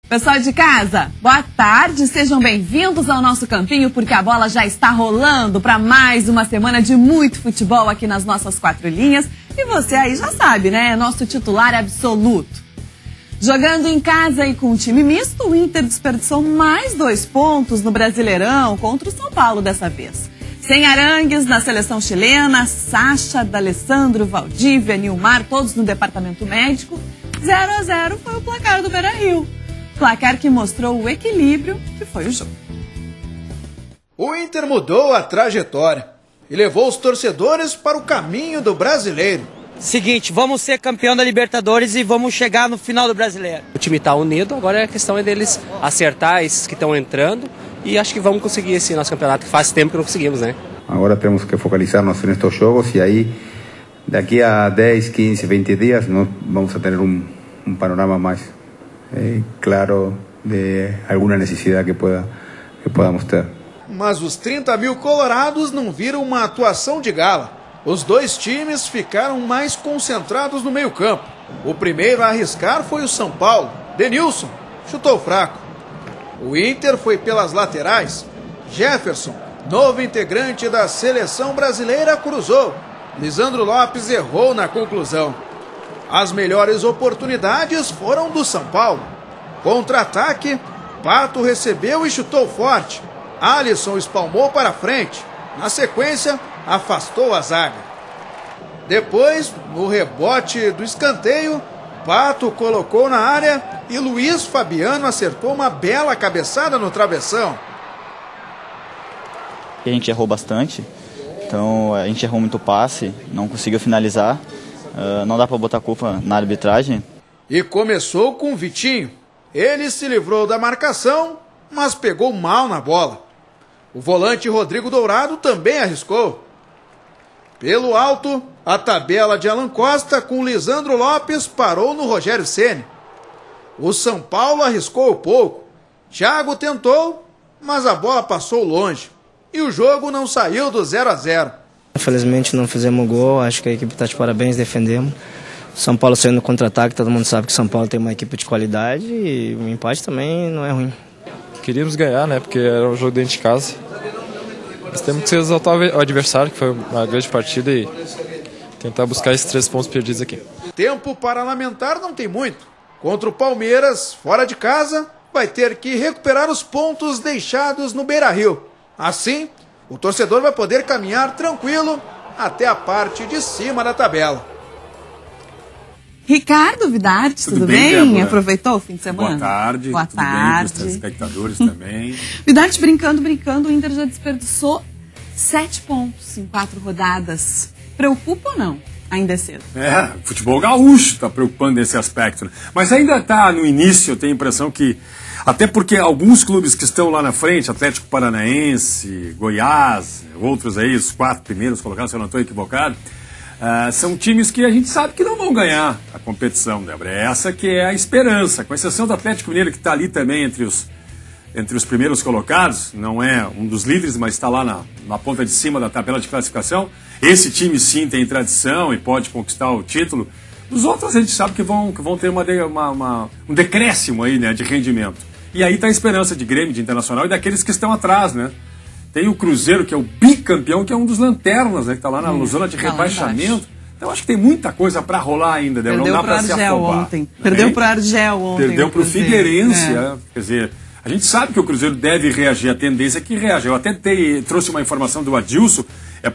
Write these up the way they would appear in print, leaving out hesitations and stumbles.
Pessoal de casa, boa tarde, sejam bem-vindos ao nosso campinho, porque a bola já está rolando para mais uma semana de muito futebol aqui nas nossas quatro linhas. E você aí já sabe, né? É nosso titular absoluto. Jogando em casa e com um time misto, o Inter desperdiçou mais 2 pontos no Brasileirão contra o São Paulo dessa vez. Sem arangues na seleção chilena, Sacha, D'Alessandro, Valdívia, Nilmar, todos no departamento médico, 0-0 foi o placar do Beira-Rio. Placar que mostrou o equilíbrio que foi o jogo. O Inter mudou a trajetória e levou os torcedores para o caminho do brasileiro. Seguinte, vamos ser campeão da Libertadores e vamos chegar no final do Brasileiro. O time está unido, agora a questão é deles acertar esses que estão entrando e acho que vamos conseguir esse nosso campeonato, que faz tempo que não conseguimos, né? Agora temos que focalizar-nos nestes jogos e aí daqui a 10, 15, 20 dias nós vamos a ter um panorama mais claro de alguma necessidade que podamos ter. Mas os 30 mil colorados não viram uma atuação de gala. Os dois times ficaram mais concentrados no meio-campo. O primeiro a arriscar foi o São Paulo. Denilson chutou fraco. O Inter foi pelas laterais. Jefferson, novo integrante da seleção brasileira, cruzou. Lisandro Lopes errou na conclusão. As melhores oportunidades foram do São Paulo. Contra-ataque, Pato recebeu e chutou forte. Alisson espalmou para frente. Na sequência, afastou a zaga. Depois, no rebote do escanteio, Pato colocou na área e Luiz Fabiano acertou uma bela cabeçada no travessão. A gente errou bastante, então a gente errou muito passe, não conseguiu finalizar. Não dá para botar culpa na arbitragem. E começou com o Vitinho. Ele se livrou da marcação, mas pegou mal na bola. O volante Rodrigo Dourado também arriscou. Pelo alto, a tabela de Alan Costa com Lisandro Lopes parou no Rogério Ceni. O São Paulo arriscou pouco. Thiago tentou, mas a bola passou longe. E o jogo não saiu do 0-0. Infelizmente não fizemos gol, acho que a equipe está de parabéns, defendemos. São Paulo saiu no contra-ataque, todo mundo sabe que São Paulo tem uma equipe de qualidade e o empate também não é ruim. Queríamos ganhar, né, porque era um jogo dentro de casa. Mas temos que exaltar o adversário, que foi uma grande partida, e tentar buscar esses 3 pontos perdidos aqui. Tempo para lamentar não tem muito. Contra o Palmeiras, fora de casa, vai ter que recuperar os pontos deixados no Beira-Rio. Assim, o torcedor vai poder caminhar tranquilo até a parte de cima da tabela. Ricardo Vidarte, tudo bem? Débora? Aproveitou o fim de semana? Boa tarde. Boa tudo tarde. bem, os telespectadores também. Vidarte, brincando, o Inter já desperdiçou 7 pontos em 4 rodadas. Preocupa ou não? Ainda é cedo. Futebol gaúcho está preocupando nesse aspecto, né? Mas ainda está no início, eu tenho a impressão que, até porque alguns clubes que estão lá na frente, Atlético Paranaense, Goiás, outros aí, os 4 primeiros colocados, se eu não estou equivocado, são times que a gente sabe que não vão ganhar a competição, Débora. Essa que é a esperança, com exceção do Atlético Mineiro, que está ali também entre os primeiros colocados, não é um dos líderes, mas está lá na ponta de cima da tabela de classificação. Esse time sim tem tradição e pode conquistar o título. Os outros a gente sabe que vão ter um decréscimo aí, né, de rendimento. E aí está a esperança de Grêmio, de Internacional e daqueles que estão atrás, né? Tem o Cruzeiro, que é o bicampeão, que é um dos lanternas, né, que está lá na zona de rebaixamento. Então acho que tem muita coisa para rolar ainda, né? Não dá para se afobar. Ontem. Perdeu para o Argel ontem. Perdeu para o Figueirense. Quer dizer, a gente sabe que o Cruzeiro deve reagir, a tendência é que reage. Eu até trouxe uma informação do Adilson,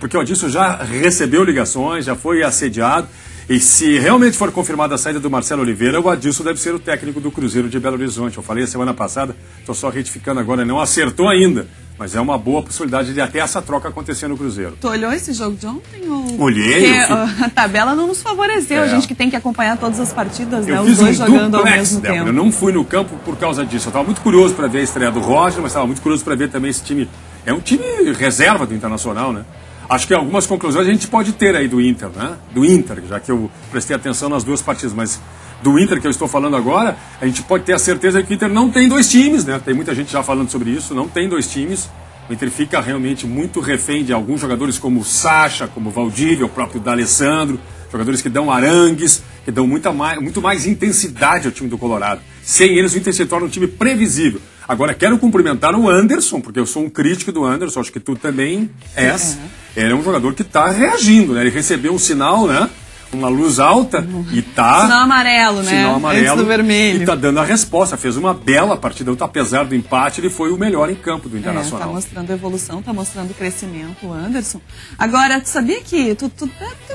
porque o Adilson já recebeu ligações, já foi assediado, e se realmente for confirmada a saída do Marcelo Oliveira, o Adilson deve ser o técnico do Cruzeiro de Belo Horizonte. Eu falei a semana passada, estou só retificando agora, não acertou ainda, mas é uma boa possibilidade de até essa troca acontecer no Cruzeiro. Tu olhou esse jogo de ontem? Olhei. Porque a tabela não nos favoreceu, a gente que tem que acompanhar todas as partidas, né? Eu Os dois jogando ao mesmo tempo. Eu não fui no campo por causa disso, eu estava muito curioso para ver a estreia do Roger, mas estava muito curioso para ver também esse time. É um time reserva do Internacional, né? Acho que algumas conclusões a gente pode ter aí do Inter, né? Do Inter, já que eu prestei atenção nas 2 partidas, mas do Inter que eu estou falando agora, a gente pode ter a certeza que o Inter não tem 2 times, né? Tem muita gente já falando sobre isso, não tem 2 times. O Inter fica realmente muito refém de alguns jogadores como o Sacha, como o Valdívia, o próprio D'Alessandro. jogadores que dão arangues, que dão muito mais intensidade ao time do Colorado. Sem eles, o Inter se torna um time previsível. Agora, quero cumprimentar o Anderson, porque eu sou um crítico do Anderson, acho que tu também és. Ele é um jogador que está reagindo, né? Ele recebeu um sinal, né? Uma luz alta e tá... Sinal amarelo, né? Sinal amarelo. Antes do vermelho. E tá dando a resposta. Fez uma bela partida. Apesar do empate, ele foi o melhor em campo do Internacional. Tá mostrando evolução, tá mostrando crescimento, o Anderson. Agora, tu sabia que tu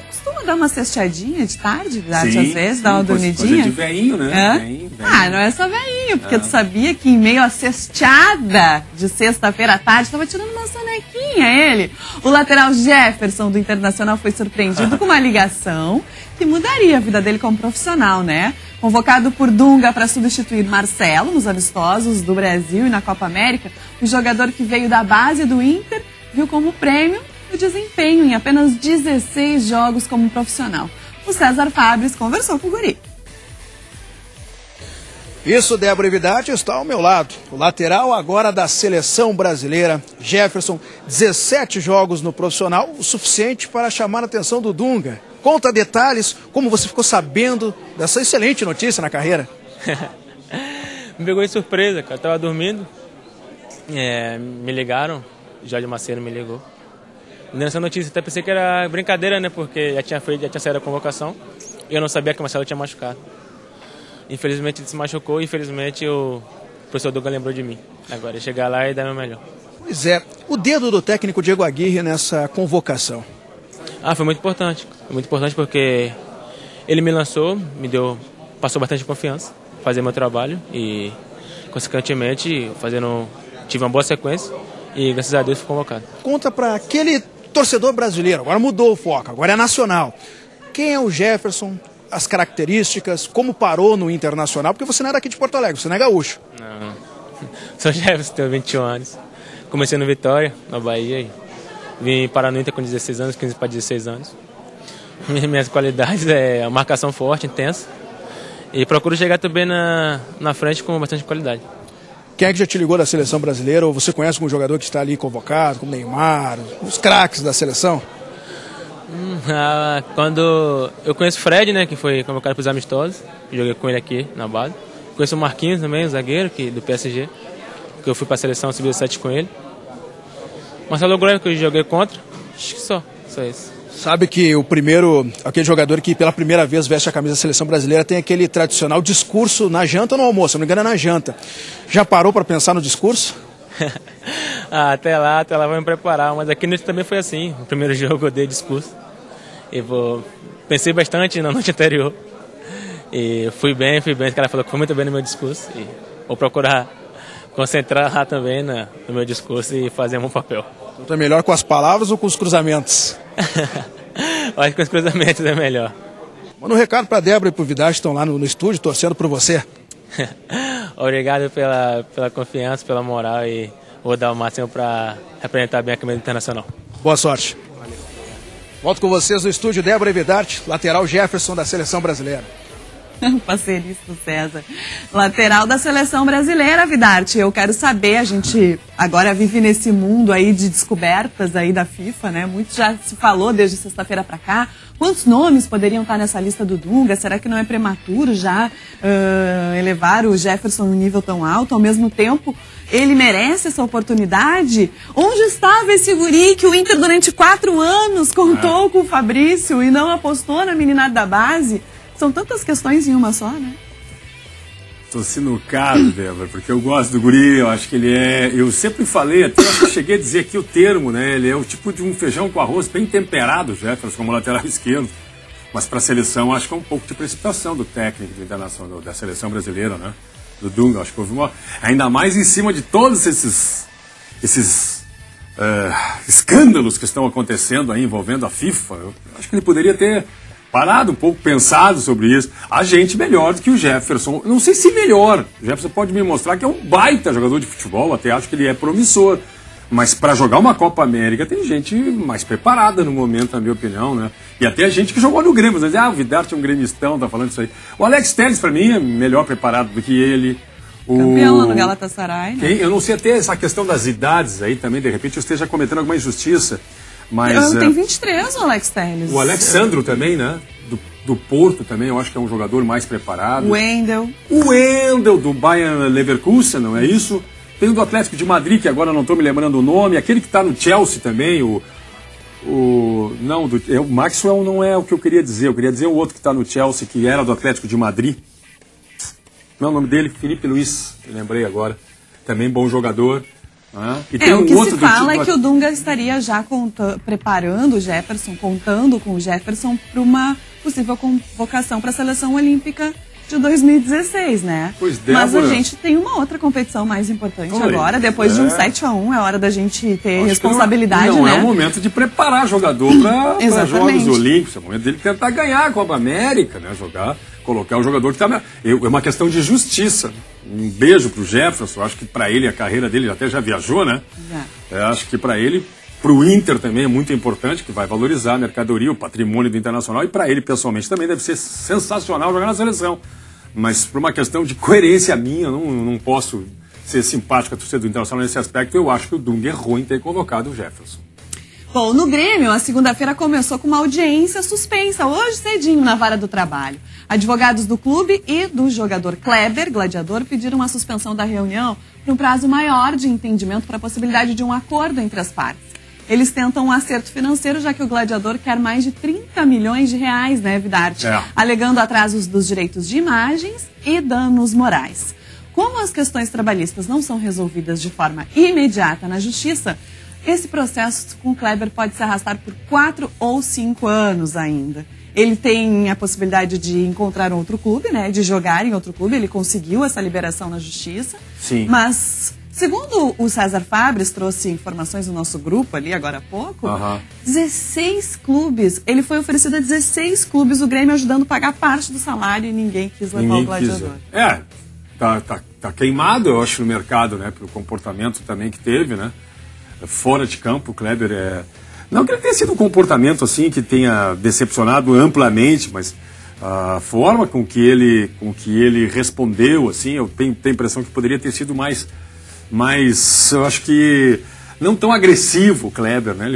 costuma dar uma cesteadinha de tarde, às vezes, dar uma dormidinha? Coisa de veinho, né? Veinho. Ah, não é só veinho, porque tu sabia que em meio à cesteada de sexta-feira à tarde, tava tirando uma sonequinha ele. O lateral Jefferson do Internacional foi surpreendido com uma ligação que mudaria a vida dele como profissional, né? Convocado por Dunga para substituir Marcelo nos amistosos do Brasil e na Copa América, o jogador que veio da base do Inter viu como prêmio o desempenho em apenas 16 jogos como profissional. O César Fabres conversou com o guri. Isso, Débora Evidade, está ao meu lado. O lateral agora da seleção brasileira, Jefferson, 17 jogos no profissional, o suficiente para chamar a atenção do Dunga. Conta detalhes, como você ficou sabendo dessa excelente notícia na carreira. Me pegou de surpresa, cara. Eu tava dormindo, me ligaram, Jorge Macedo me ligou. Nessa notícia até pensei que era brincadeira, né? Porque já tinha saído a convocação e eu não sabia que o Marcelo tinha machucado. Infelizmente ele se machucou e infelizmente o professor Dunga lembrou de mim. Agora é chegar lá e dar o meu melhor. Pois é, o dedo do técnico Diego Aguirre nessa convocação. Foi muito importante. Foi muito importante porque ele me lançou, passou bastante confiança, fazer meu trabalho e, consequentemente, tive uma boa sequência e, graças a Deus, fui convocado. Conta para aquele torcedor brasileiro, agora mudou o foco, agora é nacional. Quem é o Jefferson? As características, como parou no Internacional, porque você não é daqui de Porto Alegre, você não é gaúcho. Não, sou Jefferson, tenho 21 anos. Comecei no Vitória, na Bahia, e vim parar no Inter com 16 anos, 15 para 16 anos. Minhas qualidades é a marcação forte, intensa, e procuro chegar também na frente com bastante qualidade. Quem é que já te ligou da seleção brasileira, ou você conhece algum jogador que está ali convocado, como Neymar, os craques da seleção? Quando eu conheço o Fred, né, que foi convocado para os amistosos, joguei com ele aqui na base. Conheço o Marquinhos também, o zagueiro do PSG, que eu fui para a seleção sub-17 com ele. Marcelo Grove, que eu joguei contra, acho que só isso. Sabe que aquele jogador que pela primeira vez veste a camisa da seleção brasileira tem aquele tradicional discurso na janta ou no almoço, se não me engano é na janta. Já parou para pensar no discurso? Até lá vou me preparar, mas aqui também foi assim. No primeiro jogo eu dei discurso. Pensei bastante na noite anterior. E fui bem. O cara falou que foi muito bem no meu discurso. E vou procurar concentrar lá também no meu discurso e fazer um papel. Então é melhor com as palavras ou com os cruzamentos? Acho que com os cruzamentos é melhor. Manda um recado para a Débora e para o Vidal, que estão lá no estúdio torcendo por você. Obrigado pela confiança, pela moral e vou dar o máximo para representar bem a camisa internacional. Boa sorte. Valeu. Volto com vocês no estúdio, Débora Evidarte, lateral Jefferson da seleção brasileira. Parceirista do César. Lateral da seleção brasileira, Vidarte. Eu quero saber, a gente agora vive nesse mundo aí de descobertas aí da FIFA, né? Muito já se falou desde sexta-feira para cá. Quantos nomes poderiam estar nessa lista do Dunga? Será que não é prematuro já elevar o Jefferson num nível tão alto? Ao mesmo tempo, ele merece essa oportunidade? Onde estava esse guri que o Inter durante 4 anos contou com o Fabrício e não apostou na meninada da base? São tantas questões em uma só, né? Estou sinucado, Débora, porque eu gosto do guri, eu acho que ele é... Eu sempre falei, até acho que cheguei a dizer aqui o termo, né? Ele é o tipo de um feijão com arroz bem temperado, Jefferson, como lateral esquerdo. Mas para a seleção, acho que é um pouco de precipitação do técnico do Internacional, da seleção brasileira, né? Do Dunga, acho que houve uma... Ainda mais em cima de todos esses escândalos que estão acontecendo aí envolvendo a FIFA. Eu acho que ele poderia ter parado um pouco, pensado sobre isso. A gente melhor do que o Jefferson. Não sei se melhor. O Jefferson pode me mostrar que é um baita jogador de futebol, até acho que ele é promissor. Mas para jogar uma Copa América tem gente mais preparada no momento, na minha opinião, né? E até a gente que jogou no Grêmio. Mas, o Vidarte é um gremistão, tá falando isso aí. O Alex Telles, para mim, é melhor preparado do que ele. Campeão lá no Galatasaray, né? Eu não sei até essa questão das idades aí também, de repente eu esteja cometendo alguma injustiça. Mas, tem 23 o Alex Telles. O Alexandro também, né? Do Porto também, eu acho que é um jogador mais preparado. O Wendel. O Wendel, do Bayern Leverkusen, não é isso? Tem o do Atlético de Madrid, que agora não estou me lembrando o nome. Aquele que está no Chelsea também, o Maxwell não é o que eu queria dizer. Eu queria dizer o outro que está no Chelsea, que era do Atlético de Madrid. Não, o nome dele, Felipe Luiz, lembrei agora. Também bom jogador. E tem o que se fala é que o Dunga estaria já preparando o Jefferson, contando com o Jefferson para uma possível convocação para a Seleção Olímpica de 2016, né? Pois, Débora... Mas a gente tem uma outra competição mais importante agora, depois de um 7-1, é hora da gente ter responsabilidade, não né? É o momento de preparar jogador para Jogos Olímpicos, é o momento dele tentar ganhar a Copa América, né? Colocar o jogador que está... É uma questão de justiça. Um beijo pro Jefferson, acho que para ele, a carreira dele até já viajou, né? Acho que para ele, pro Inter também é muito importante, que vai valorizar a mercadoria, o patrimônio do Internacional, e para ele pessoalmente também deve ser sensacional jogar na seleção. Mas por uma questão de coerência minha, não posso ser simpático à torcida do Internacional nesse aspecto. Eu acho que o Dunga errou em ter convocado o Jefferson. Bom, no Grêmio, a segunda-feira começou com uma audiência suspensa, hoje cedinho, na Vara do Trabalho. Advogados do clube e do jogador Kleber, gladiador, pediram a suspensão da reunião para um prazo maior de entendimento para a possibilidade de um acordo entre as partes. Eles tentam um acerto financeiro, já que o gladiador quer mais de 30 milhões de reais, né, Vidarte? Alegando atrasos dos direitos de imagens e danos morais. Como as questões trabalhistas não são resolvidas de forma imediata na Justiça, esse processo com o Kleber pode se arrastar por 4 ou 5 anos ainda. Ele tem a possibilidade de encontrar outro clube, né, de jogar em outro clube. Ele conseguiu essa liberação na Justiça. Sim. Mas, segundo o César Fabres, trouxe informações no nosso grupo ali agora há pouco, 16 clubes. Ele foi oferecido a 16 clubes, o Grêmio ajudando a pagar parte do salário e ninguém quis levar o gladiador. Tá queimado, eu acho, no mercado, né, pelo comportamento também que teve, né? Fora de campo, o Kleber não que ele tenha sido um comportamento assim que tenha decepcionado amplamente, mas a forma com que ele respondeu, assim, eu tenho a impressão que poderia ter sido mais, eu acho que não tão agressivo o Kleber, né?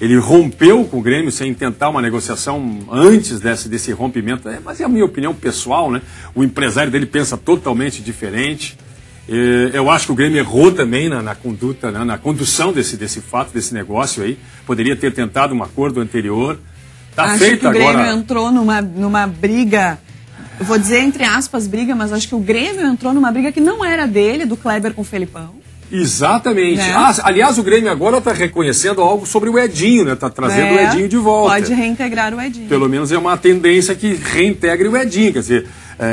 Ele rompeu com o Grêmio sem tentar uma negociação antes desse rompimento, mas é a minha opinião pessoal, né? O empresário dele pensa totalmente diferente. Eu acho que o Grêmio errou também na conduta, né, na condução desse fato, desse negócio aí. Poderia ter tentado um acordo anterior. Acho que o Grêmio entrou numa briga, eu vou dizer entre aspas briga, mas acho que o Grêmio entrou numa briga que não era dele, do Kleber com o Felipão. Exatamente. Né? Aliás, o Grêmio agora está reconhecendo algo sobre o Edinho, né? Está trazendo o Edinho de volta. Pode reintegrar o Edinho. Pelo menos é uma tendência que reintegre o Edinho, quer dizer...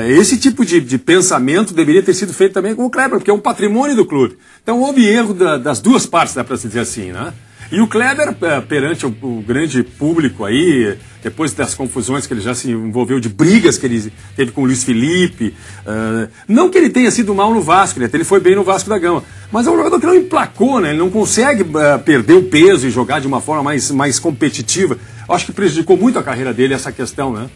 esse tipo de pensamento deveria ter sido feito também com o Kleber, porque é um patrimônio do clube. Então houve erro das duas partes, dá para se dizer assim, né? E o Kleber, perante o grande público aí, depois das confusões que ele já se envolveu, de brigas que ele teve com o Luiz Felipe, não que ele tenha sido mal no Vasco, ele foi bem no Vasco da Gama, mas é um jogador que não emplacou, né? Ele não consegue perder o peso e jogar de uma forma mais competitiva. Eu acho que prejudicou muito a carreira dele essa questão, né?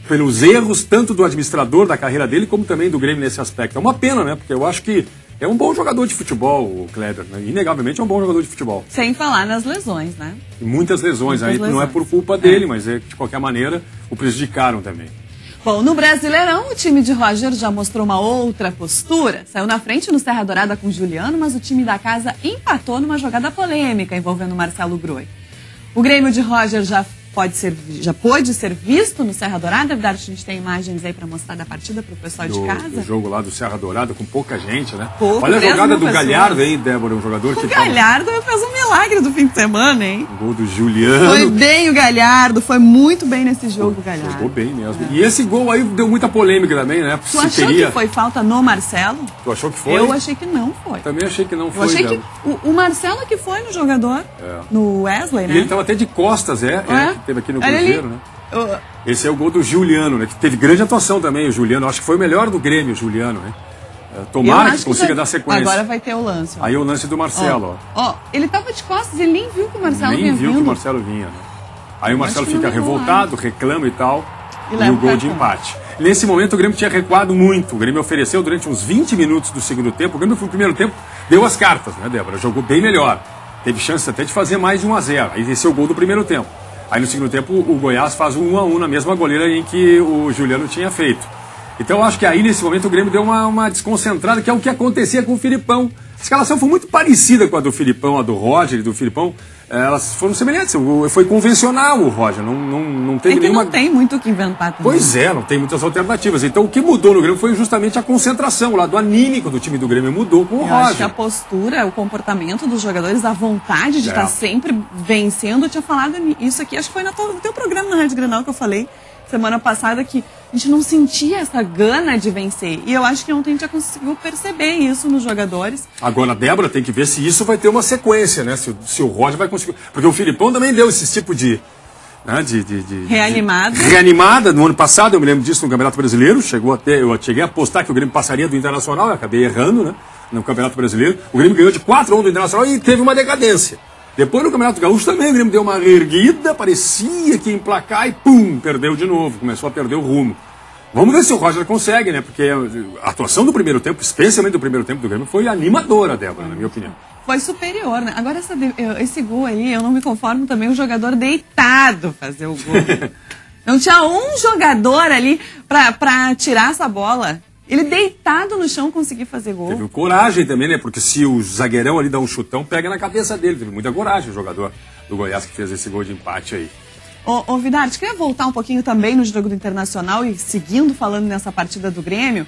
Pelos erros tanto do administrador da carreira dele como também do Grêmio nesse aspecto. É uma pena, né? Porque eu acho que é um bom jogador de futebol, o Kleber, né? Inegavelmente é um bom jogador de futebol. Sem falar nas lesões, né? E muitas lesões. Não é por culpa dele, mas de qualquer maneira o prejudicaram também. Bom, no Brasileirão, o time de Roger já mostrou uma outra postura. Saiu na frente no Serra Dourada com o Juliano, mas o time da casa empatou numa jogada polêmica envolvendo o Marcelo Groi. O Grêmio de Roger já pôde ser visto no Serra Dourada. A gente tem imagens aí para mostrar da partida para o pessoal de casa. Do jogo lá do Serra Dourada, com pouca gente, né? Olha a jogada do Galhardo aí, Débora, um jogador que... O Galhardo fez um milagre do fim de semana, hein? O gol do Juliano. Foi bem o Galhardo, foi muito bem nesse jogo o Galhardo. Jogou bem mesmo. E esse gol aí deu muita polêmica também, né? Tu achou que foi falta no Marcelo? Tu achou que foi? Eu achei que não foi. Também achei que não foi. Eu achei que o Marcelo que foi no jogador, no Wesley, né? E ele tava até de costas, que teve aqui no Cruzeiro, né? Esse é o gol do Juliano, né? Que teve grande atuação também, o Juliano. Acho que foi o melhor do Grêmio, o Juliano, né? Tomara que consiga dar sequência. Agora vai ter o lance. Aí o lance do Marcelo, ele tava de costas, ele nem viu que o Marcelo vinha. Nem viu que o Marcelo vinha, né? Aí o Marcelo fica revoltado, reclama e tal, e o gol de empate. Nesse momento o Grêmio tinha recuado muito. O Grêmio ofereceu durante uns 20 minutos do segundo tempo. O Grêmio no primeiro tempo deu as cartas, né, Débora? Jogou bem melhor. teve chance até de fazer mais de 1-0. Aí venceu o gol do primeiro tempo. Aí no segundo tempo o Goiás faz um 1-1 na mesma goleira em que o Juliano tinha feito. Então eu acho que aí nesse momento o Grêmio deu uma desconcentrada, que é o que acontecia com o Filipão. A escalação foi muito parecida com a do Filipão, a do Roger e do Filipão. Elas foram semelhantes. Foi convencional o Roger, não teve nenhuma... não tem muito o que inventar também. Pois é, não tem muitas alternativas. Então o que mudou no Grêmio foi justamente a concentração. O lado anímico do time do Grêmio mudou com o Roger. Acho que a postura, o comportamento dos jogadores, a vontade de estar sempre vencendo. Eu tinha falado isso aqui, acho que foi no teu programa na Rádio Grenal que eu falei semana passada, que a gente não sentia essa gana de vencer. E eu acho que ontem a gente já conseguiu perceber isso nos jogadores. Agora a Débora tem que ver se isso vai ter uma sequência, né? Se o Roger vai conseguir. Porque o Filipão também deu esse tipo de reanimada no ano passado, eu me lembro disso no Campeonato Brasileiro. Eu cheguei a apostar que o Grêmio passaria do Internacional, eu acabei errando, né? No Campeonato Brasileiro. O Grêmio ganhou de 4-1 do Internacional e teve uma decadência. Depois no Campeonato Gaúcho também o Grêmio deu uma erguida, parecia que ia emplacar e pum, perdeu de novo, começou a perder o rumo. Vamos ver se o Roger consegue, né? Porque a atuação do primeiro tempo, especialmente do primeiro tempo do Grêmio, foi animadora, Débora, na minha opinião. Foi superior, né? Agora esse gol aí, eu não me conformo também, o jogador deitado fazer o gol. Não tinha um jogador ali pra tirar essa bola. Ele deitado no chão conseguiu fazer gol. Teve coragem também, né? Porque se o zagueirão ali dá um chutão, pega na cabeça dele. Teve muita coragem o jogador do Goiás que fez esse gol de empate aí. Ô Vidarte, queria voltar um pouquinho também no jogo do Internacional e seguindo falando nessa partida do Grêmio.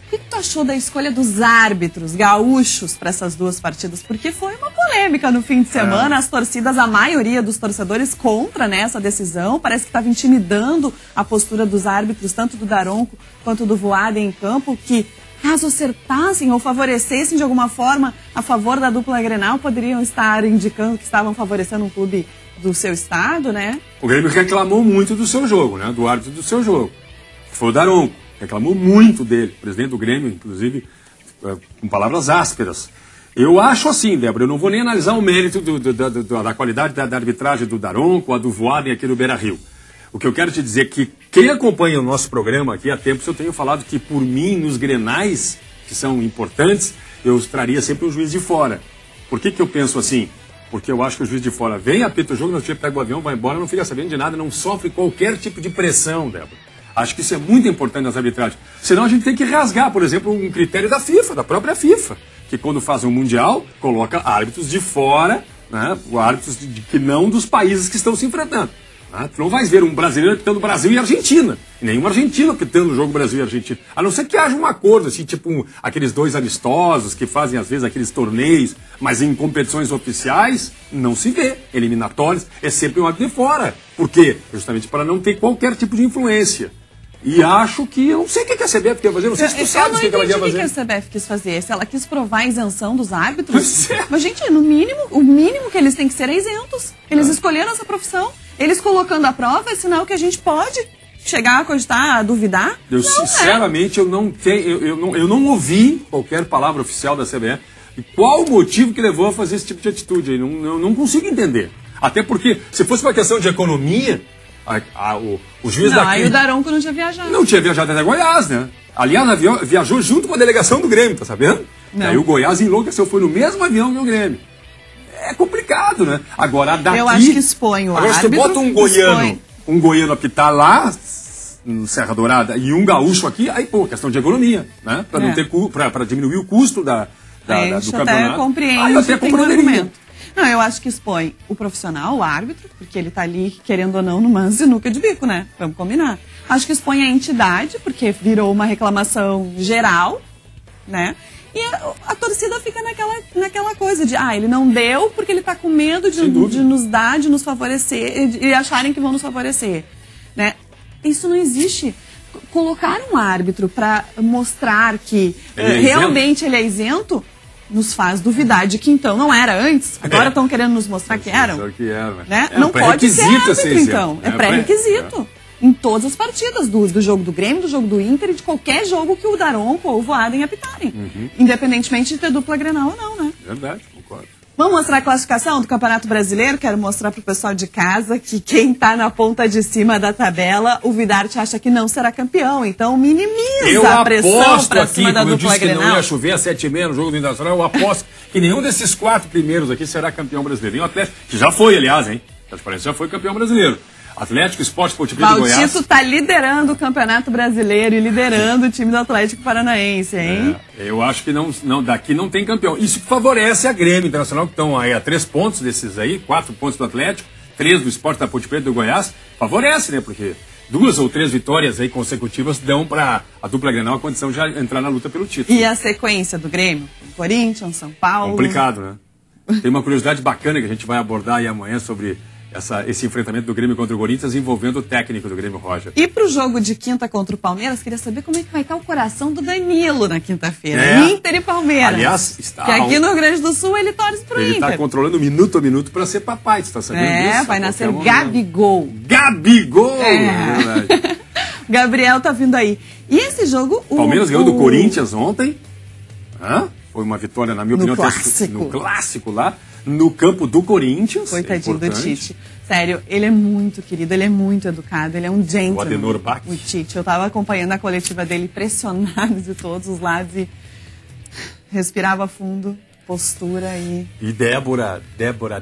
O que tu achou da escolha dos árbitros gaúchos para essas duas partidas? Porque foi uma polêmica no fim de semana, as torcidas, a maioria dos torcedores contra, né, essa decisão, parece que estava intimidando a postura dos árbitros, tanto do Daronco quanto do Voaden em campo, que caso acertassem ou favorecessem de alguma forma a favor da dupla Grenal, poderiam estar indicando que estavam favorecendo um clube do seu estado, né? O Grêmio reclamou muito do seu jogo, né, do árbitro do seu jogo, que foi o Daronco. Reclamou muito dele, o presidente do Grêmio, inclusive, com palavras ásperas. Eu acho assim, Débora, eu não vou nem analisar o mérito da qualidade da arbitragem do Daronco, a do Voaden aqui no Beira-Rio. O que eu quero te dizer é que quem acompanha o nosso programa aqui há tempos, eu tenho falado que por mim, nos Grenais, que são importantes, eu traria sempre um juiz de fora. Por que eu penso assim? Porque eu acho que o juiz de fora vem, apita o jogo, não pega o avião, vai embora, não fica sabendo de nada, não sofre qualquer tipo de pressão, Débora. Acho que isso é muito importante nas arbitragens. Senão a gente tem que rasgar, por exemplo, um critério da FIFA, da própria FIFA, que quando faz um Mundial, coloca árbitros de fora, né, árbitros que não dos países que estão se enfrentando. Né? Tu não vais ver um brasileiro apitando Brasil e Argentina, e nenhum argentino apitando o jogo Brasil e Argentina. A não ser que haja um acordo, assim, tipo aqueles dois amistosos que fazem às vezes aqueles torneios, mas em competições oficiais não se vê. Eliminatórios é sempre um árbitro de fora. Por quê? Justamente para não ter qualquer tipo de influência. E acho que, eu não sei o que a CBF quer fazer, não sei se tu sabe o que ela quer fazer. Eu não entendi o que a CBF quis fazer, se ela quis provar a isenção dos árbitros. Mas, gente, no mínimo, o mínimo que eles têm que ser é isentos. Eles escolheram essa profissão, eles colocando a prova é sinal que a gente pode chegar a cogitar, a duvidar. Eu, sinceramente, eu não ouvi qualquer palavra oficial da CBF. E qual o motivo que levou a fazer esse tipo de atitude aí? Eu não consigo entender. Até porque, se fosse uma questão de economia... o juiz daqui... Aí o Daronco não tinha viajado. Não tinha viajado até Goiás, né? Aliás, viajou junto com a delegação do Grêmio, tá sabendo? Não. Aí o Goiás enlouqueceu, foi no mesmo avião que o Grêmio. É complicado, né? Agora, daqui... Eu acho que expõe o árbitro. Agora, se tu bota um goiano apitar lá, no Serra Dourada, e um gaúcho aqui, aí, pô, questão de economia, né? Pra não ter pra diminuir o custo do campeonato. Até compreende, eu até compreenderia. Não, eu acho que expõe o profissional, o árbitro, porque ele tá ali, querendo ou não, numa sinuca de bico, né? Vamos combinar. Acho que expõe a entidade, porque virou uma reclamação geral, né? E a torcida fica naquela coisa de, ele não deu porque ele tá com medo de nos dar, de nos favorecer, e acharem que vão nos favorecer, né? Isso não existe. Colocar um árbitro para mostrar que realmente ele é isento... nos faz duvidar de que então não era antes. Agora estão querendo nos mostrar que eram. Né? Não pode ser árbitro, então. É pré-requisito. Em todas as partidas, do jogo do Grêmio, do jogo do Inter e de qualquer jogo que o Daronco ou o Voaden apitarem. Independentemente de ter dupla Grenal ou não, né? Verdade, concordo. Vamos mostrar a classificação do Campeonato Brasileiro? Quero mostrar para o pessoal de casa que quem está na ponta de cima da tabela, o Vidarte acha que não será campeão, então minimiza a pressão para cima da dupla Grenal. Que não ia chover às 7h30 no jogo do Internacional, eu aposto que nenhum desses 4 primeiros aqui será campeão brasileiro. E o Atlético, que já foi, aliás, hein? Já foi campeão brasileiro. Atlético, Sport, Ponte Preta e Goiás. O Tito está liderando o Campeonato Brasileiro e liderando o time do Atlético Paranaense, hein? Eu acho que daqui não tem campeão. Isso favorece a Grêmio Internacional, que estão aí a 3 pontos desses aí, 4 pontos do Atlético, 3 do Sport, da Ponte Preta e do Goiás. Favorece, né? Porque 2 ou 3 vitórias aí consecutivas dão para a dupla Grenal a condição de já entrar na luta pelo título. E a sequência do Grêmio? Corinthians, São Paulo... Complicado, né? Tem uma curiosidade bacana que a gente vai abordar aí amanhã sobre esse enfrentamento do Grêmio contra o Corinthians envolvendo o técnico do Grêmio, Roger. E pro jogo de quinta contra o Palmeiras, queria saber como é que vai estar o coração do Danilo na quinta-feira. Inter e Palmeiras. Aliás, está... Que aqui no Rio Grande do Sul ele torce pro Inter. Ele está controlando minuto a minuto para ser papai, você está sabendo disso? Vai nascer Gabigol. Gabigol! É verdade. Gabriel tá vindo aí. E esse jogo... O Palmeiras ganhou do Corinthians ontem. Foi uma vitória, na minha opinião, no clássico lá. No campo do Corinthians. Coitadinho do Tite. Sério, ele é muito querido, ele é muito educado, ele é um gentleman. O Adenor Bach. O Tite. Eu tava acompanhando a coletiva dele, pressionado de todos os lados e respirava fundo, postura e... E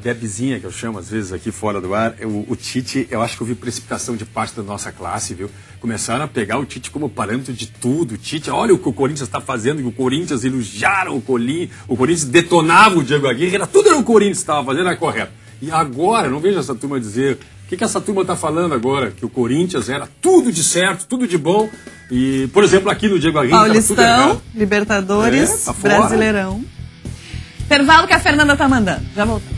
Debzinha, que eu chamo às vezes aqui fora do ar, o Tite, eu acho que eu vi precipitação de parte da nossa classe, viu? Começaram a pegar o Tite como parâmetro de tudo. O Tite, olha o que o Corinthians está fazendo, que o Corinthians elogiaram o Corinthians detonava o Diego Aguirre, tudo era o Corinthians que estava fazendo, era correto. E agora, não vejo essa turma dizer, o que essa turma está falando agora? Que o Corinthians era tudo de certo, tudo de bom. E, por exemplo, aqui no Diego Aguirre, Paulistão, Libertadores, tá Brasileirão. Intervalo que a Fernanda tá mandando. Já voltamos.